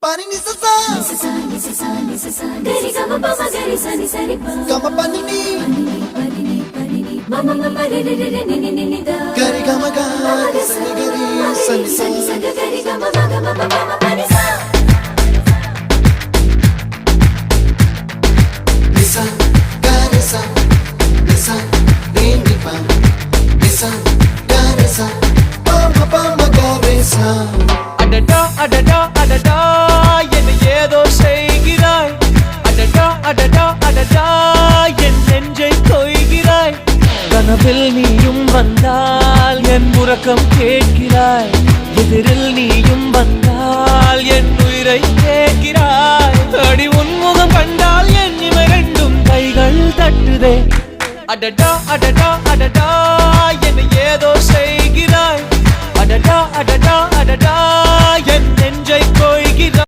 Pani ni sa sa gari gama pa ma gari sa ni sa ri pa gama pani ni mama mama re re re ni ni ni da gari gama ga sa ni gari sa ni sa gari gama ma gama mama pani sa nisa gari sa nisa re ni pa nisa gari sa pa ma gari sa அடடா அடடா அடடா என்ன ஏதோ செய்கிறாய் அடடா அடடா அடடா என் நெஞ்சை கொய்கிறாய் கனவில் நீயும் வந்தால் என் உறக்கம் கேட்கிறாய் எதிரில் நீயும் வந்தால் என் உயிரை கேட்கிறாய் அடி உன்முகம் கண்டால் என் இமை ரெண்டும் கைகள் தட்டுதே அடடா அடடா அடடா என்ன ஏதோ செய்கிறாய் அடடா அடடா அடடா என் நெஞ்சை கொய்கிறாய்